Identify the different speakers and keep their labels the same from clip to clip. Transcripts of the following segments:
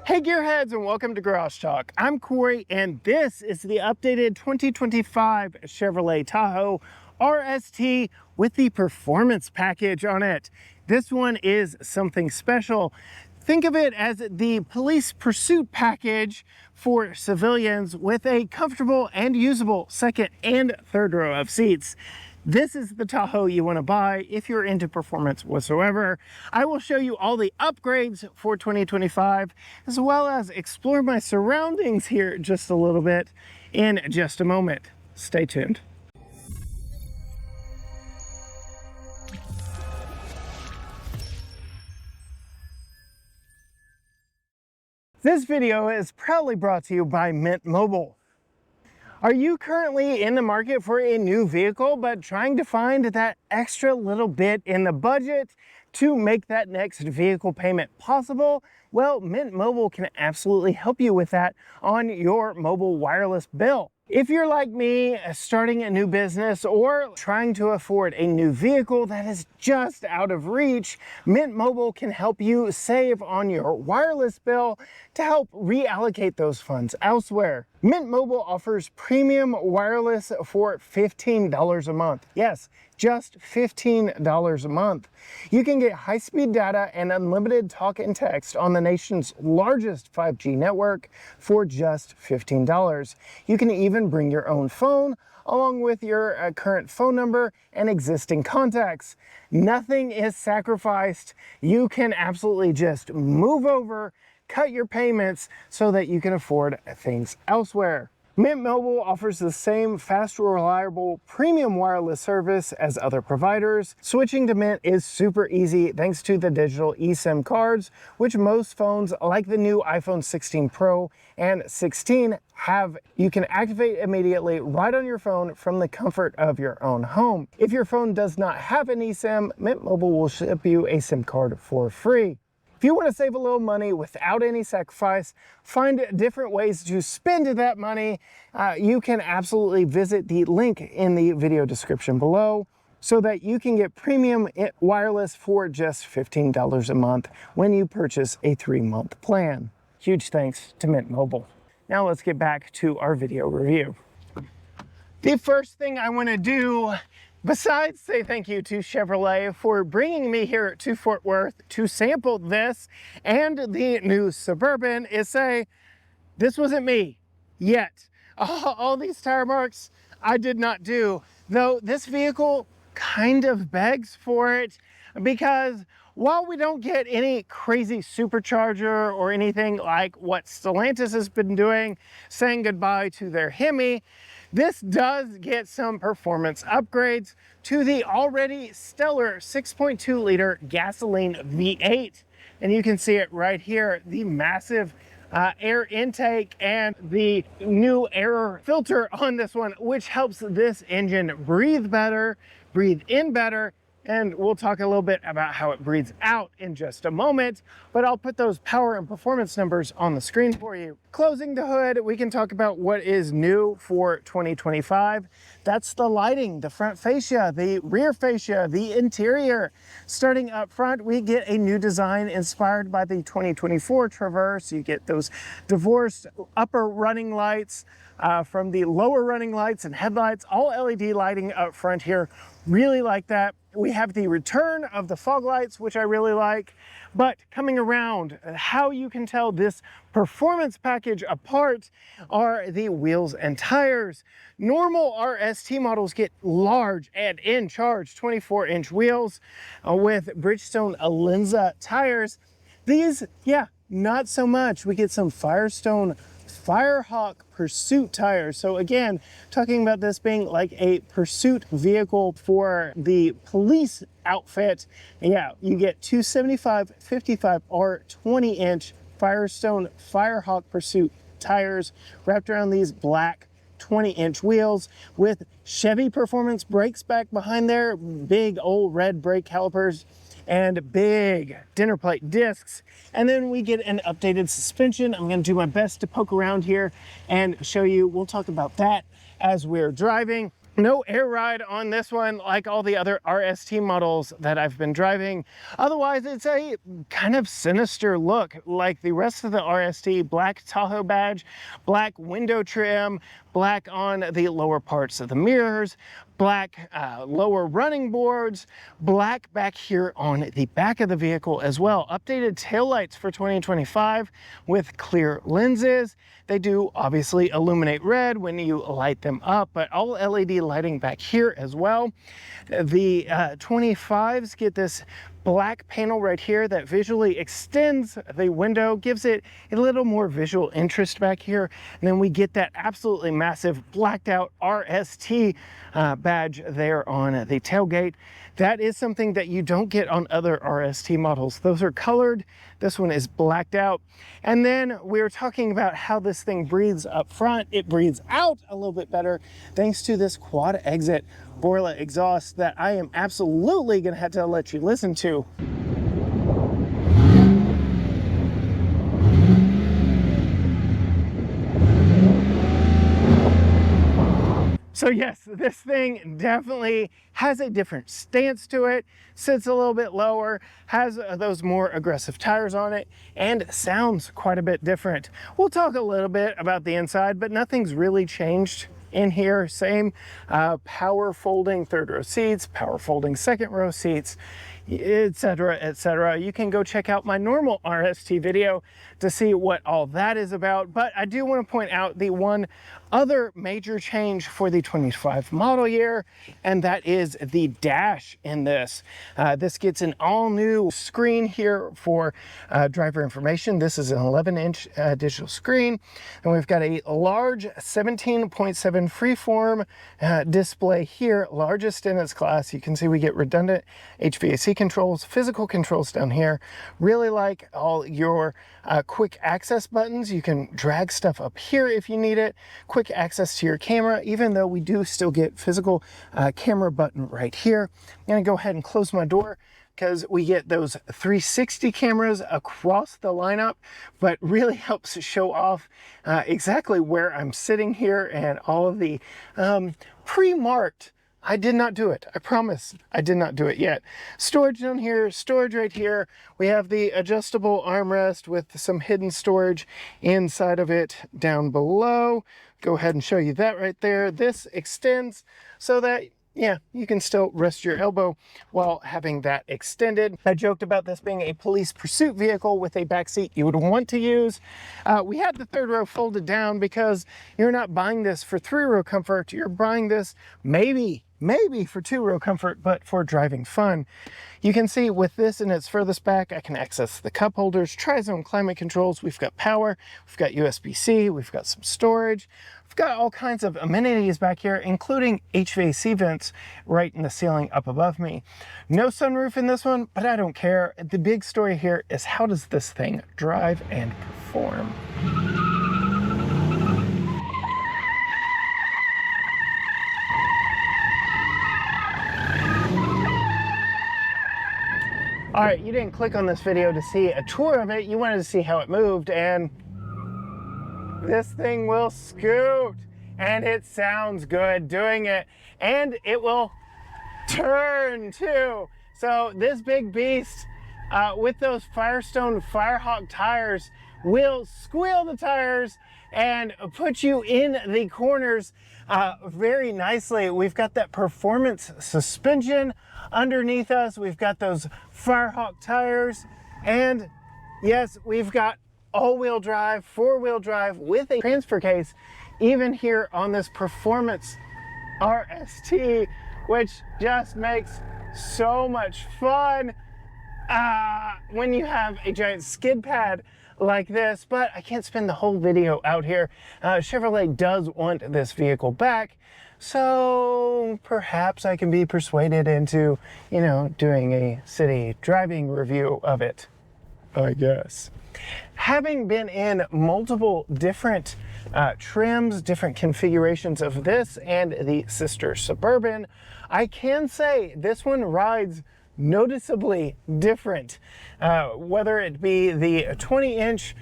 Speaker 1: Hey gearheads, and welcome to Garage Talk. I'm Corey, and this is the updated 2025 Chevrolet Tahoe RST with the performance package on it. This one is something special. Think of it as the police pursuit package for civilians with a comfortable and usable second and third row of seats. This is the Tahoe you want to buy if you're into performance whatsoever. I will show you all the upgrades for 2025, as well as explore my surroundings here just a little bit in just a moment. Stay tuned. This video is proudly brought to you by Mint Mobile. Are you currently in the market for a new vehicle, but trying to find that extra little bit in the budget to make that next vehicle payment possible? Well, Mint Mobile can absolutely help you with that on your mobile wireless bill. If you're like me, starting a new business or trying to afford a new vehicle that is just out of reach, Mint Mobile can help you save on your wireless bill to help reallocate those funds elsewhere. Mint Mobile offers premium wireless for $15 a month. Yes, just $15 a month. You can get high-speed data and unlimited talk and text on the nation's largest 5G network for just $15. You can even bring your own phone along with your current phone number and existing contacts. Nothing is sacrificed. You can absolutely just move over, cut your payments so that you can afford things elsewhere. Mint Mobile offers the same fast, reliable, premium wireless service as other providers. Switching to Mint is super easy thanks to the digital eSIM cards, which most phones like the new iPhone 16 Pro and 16 have. You can activate immediately right on your phone from the comfort of your own home. If your phone does not have an eSIM, Mint Mobile will ship you a SIM card for free. If you want to save a little money without any sacrifice, find different ways to spend that money, you can absolutely visit the link in the video description below so that you can get premium wireless for just $15 a month when you purchase a 3-month plan. Huge thanks to Mint Mobile. Now let's get back to our video review. The first thing I want to do, besides say thank you to Chevrolet for bringing me here to Fort Worth to sample this and the new Suburban, is say this wasn't me yet. All these tire marks I did not do, though this vehicle kind of begs for it, because while we don't get any crazy supercharger or anything like what Stellantis has been doing, saying goodbye to their Hemi, this does get some performance upgrades to the already stellar 6.2 liter gasoline V8. And you can see it right here, the massive air intake and the new air filter on this one, which helps this engine breathe better, breathe in better. And we'll talk a little bit about how it breathes out in just a moment, but I'll put those power and performance numbers on the screen for you. Closing the hood, we can talk about what is new for 2025. That's the lighting, the front fascia, the rear fascia, the interior. Starting up front, we get a new design inspired by the 2024 Traverse. You get those divorced upper running lights from the lower running lights and headlights, all LED lighting up front here. Really like that. We have the return of the fog lights, which I really like, but coming around, how you can tell this performance package apart are the wheels and tires. Normal RST models get large and in-charge 24-inch wheels with Bridgestone Alenza tires. These, yeah, not so much. We get some Firestone Firehawk Pursuit tires. So again, talking about this being like a pursuit vehicle for the police outfit. And yeah, you get 275/55R 20-inch Firestone Firehawk Pursuit tires wrapped around these black 20-inch wheels with Chevy Performance brakes back behind there, big old red brake calipers, and big dinner plate discs. And then we get an updated suspension. I'm going to do my best to poke around here and show you. We'll talk about that as we're driving. No air ride on this one like all the other RST models that I've been driving. Otherwise, it's a kind of sinister look like the rest of the RST. Black Tahoe badge, black window trim, black on the lower parts of the mirrors, black lower running boards, black back here on the back of the vehicle as well. Updated taillights for 2025 with clear lenses. They do obviously illuminate red when you light them up, but all LED lighting back here as well. The 25s get this black panel right here that visually extends the window, gives it a little more visual interest back here. And then we get that absolutely massive blacked out RST badge there on the tailgate. That is something that you don't get on other RST models. Those are colored. This one is blacked out. And then we were talking about how this thing breathes up front. It breathes out a little bit better thanks to this quad exit Borla exhaust that I am absolutely gonna have to let you listen to. So yes, this thing definitely has a different stance to it, sits a little bit lower, has those more aggressive tires on it, and sounds quite a bit different. We'll talk a little bit about the inside, but nothing's really changed in here. Same power folding third row seats, power folding second row seats, etc., etc. You can go check out my normal RST video to see what all that is about. But I do want to point out the one other major change for the 25 model year, and that is the dash in this. This gets an all new screen here for driver information. This is an 11-inch digital screen, and we've got a large 17.7 freeform display here, largest in its class. You can see we get redundant HVAC controls, physical controls down here. Really like all your quick access buttons. You can drag stuff up here if you need it. Quick access to your camera, even though we do still get physical camera button right here. I'm gonna go ahead and close my door because we get those 360 cameras across the lineup, but really helps show off exactly where I'm sitting here and all of the pre-marked. I did not do it. I promise I did not do it yet. Storage down here, storage right here. We have the adjustable armrest with some hidden storage inside of it down below. Go ahead and show you that right there. This extends so that, yeah, you can still rest your elbow while having that extended. I joked about this being a police pursuit vehicle with a back seat you would want to use. We had the third row folded down because you're not buying this for 3-row comfort. You're buying this maybe for 2-row comfort, but for driving fun. You can see with this in its furthest back, I can access the cup holders, tri-zone climate controls. We've got power, we've got USB-C, we've got some storage. We've got all kinds of amenities back here, including HVAC vents right in the ceiling up above me. No sunroof in this one, but I don't care. The big story here is how does this thing drive and perform? All right, you didn't click on this video to see a tour of it. You wanted to see how it moved, and this thing will scoot, and it sounds good doing it, and it will turn too. So this big beast with those Firestone Firehawk tires will squeal the tires and put you in the corners very nicely. We've got that performance suspension underneath us. We've got those Firehawk tires, and yes, we've got all-wheel drive, 4-wheel drive with a transfer case, even here on this performance RST, which just makes so much fun when you have a giant skid pad like this. But I can't spend the whole video out here. Chevrolet does want this vehicle back, so perhaps I can be persuaded into, you know, doing a city driving review of it, I guess. Having been in multiple different trims, different configurations of this and the sister Suburban, I can say this one rides noticeably different, whether it be the 20-inch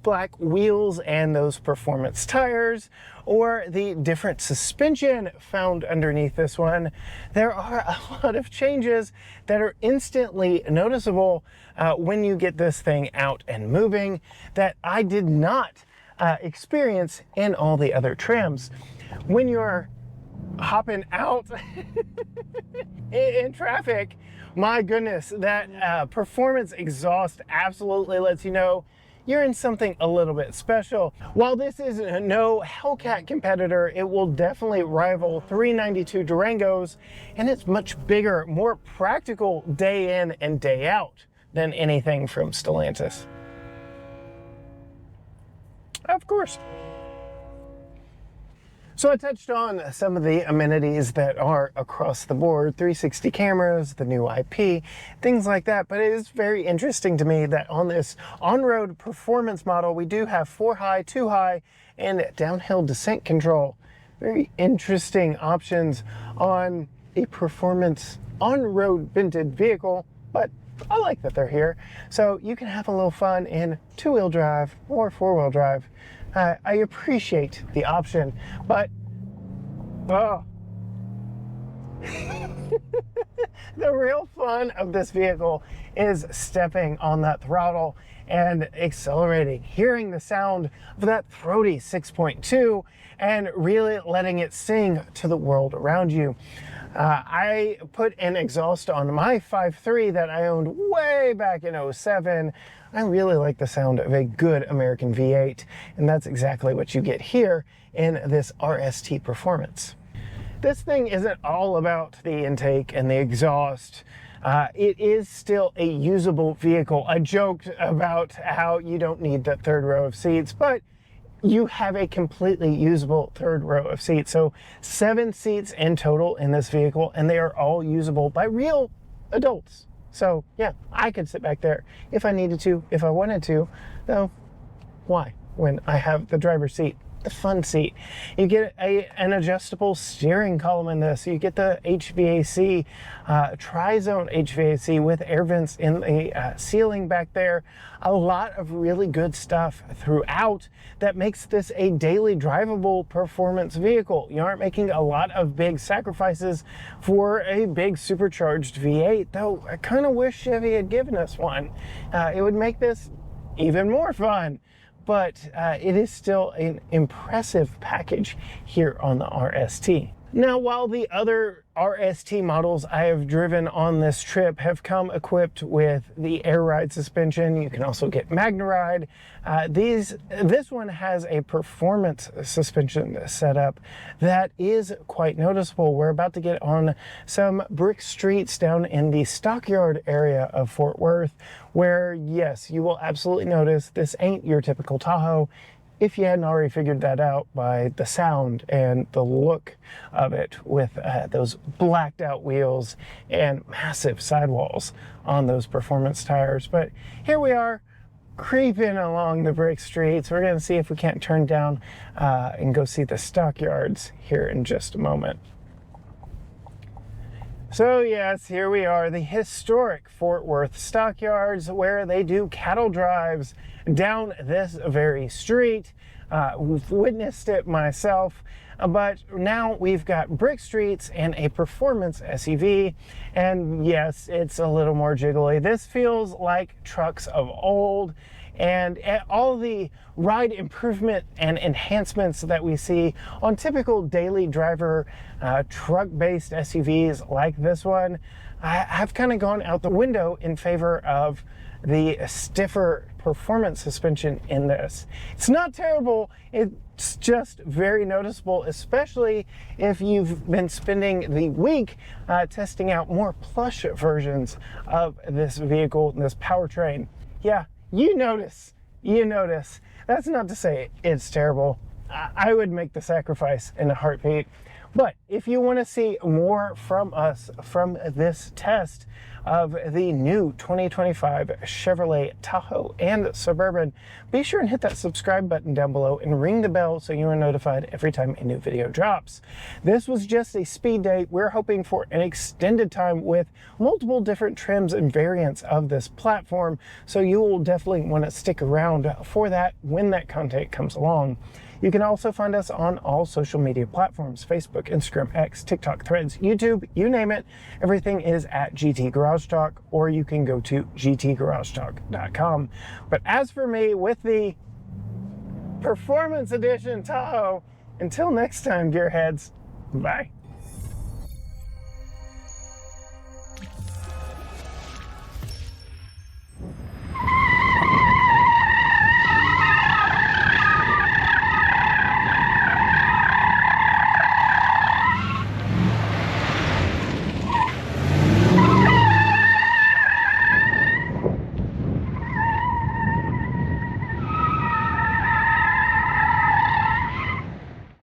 Speaker 1: black wheels and those performance tires, or the different suspension found underneath this one. There are a lot of changes that are instantly noticeable when you get this thing out and moving that I did not experience in all the other trims. When you're hopping out in traffic, my goodness, that performance exhaust absolutely lets you know you're in something a little bit special. While this is no Hellcat competitor, it will definitely rival 392 Durangos, and it's much bigger, more practical day in and day out than anything from Stellantis. Of course. So I touched on some of the amenities that are across the board, 360 cameras, the new IP, things like that. But it is very interesting to me that on this on-road performance model, we do have 4 high, 2 high, and downhill descent control. Very interesting options on a performance on-road vented vehicle, but I like that they're here. So you can have a little fun in 2-wheel drive or 4-wheel drive. I appreciate the option, but oh. The real fun of this vehicle is stepping on that throttle and accelerating, hearing the sound of that throaty 6.2 and really letting it sing to the world around you. I put an exhaust on my 5.3 that I owned way back in 07. I really like the sound of a good American V8, and that's exactly what you get here in this RST Performance. This thing isn't all about the intake and the exhaust. It is still a usable vehicle. I joked about how you don't need that third row of seats, but you have a completely usable third row of seats. So 7 seats in total in this vehicle, and they are all usable by real adults. So yeah, I could sit back there if I needed to, if I wanted to, though why? When I have the driver's seat, the fun seat. You get an adjustable steering column in this. You get the HVAC, tri-zone HVAC with air vents in the ceiling back there. A lot of really good stuff throughout that makes this a daily drivable performance vehicle. You aren't making a lot of big sacrifices for a big supercharged V8, though I kind of wish Chevy had given us one. It would make this even more fun. But it is still an impressive package here on the RST. Now, while the other RST models I have driven on this trip have come equipped with the air ride suspension, you can also get MagneRide. This one has a performance suspension setup that is quite noticeable. We're about to get on some brick streets down in the Stockyard area of Fort Worth, where yes, you will absolutely notice this ain't your typical Tahoe, if you hadn't already figured that out by the sound and the look of it, with those blacked out wheels and massive sidewalls on those performance tires. But here we are, creeping along the brick streets. We're gonna see if we can't turn down and go see the stockyards here in just a moment. So yes, here we are, the historic Fort Worth stockyards, where they do cattle drives down this very street. We've witnessed it myself, but now we've got brick streets and a performance SUV, and yes, it's a little more jiggly. This feels like trucks of old, and all the ride improvement and enhancements that we see on typical daily driver truck-based SUVs like this one have kind of gone out the window in favor of the stiffer performance suspension in this. It's not terrible, it's just very noticeable, especially if you've been spending the week testing out more plush versions of this vehicle, this powertrain. Yeah, you notice. That's not to say it's terrible. I would make the sacrifice in a heartbeat. But if you want to see more from us from this test, of the new 2025 Chevrolet Tahoe and Suburban. Be sure and hit that subscribe button down below and ring the bell so you are notified every time a new video drops. This was just a speed date. We're hoping for an extended time with multiple different trims and variants of this platform, so you will definitely want to stick around for that when that content comes along. You can also find us on all social media platforms: Facebook, Instagram, X, TikTok, Threads, YouTube, you name it. Everything is at GT Garage Talk, or you can go to gtgaragetalk.com. But as for me, with the Performance Edition Tahoe, until next time, gearheads, bye.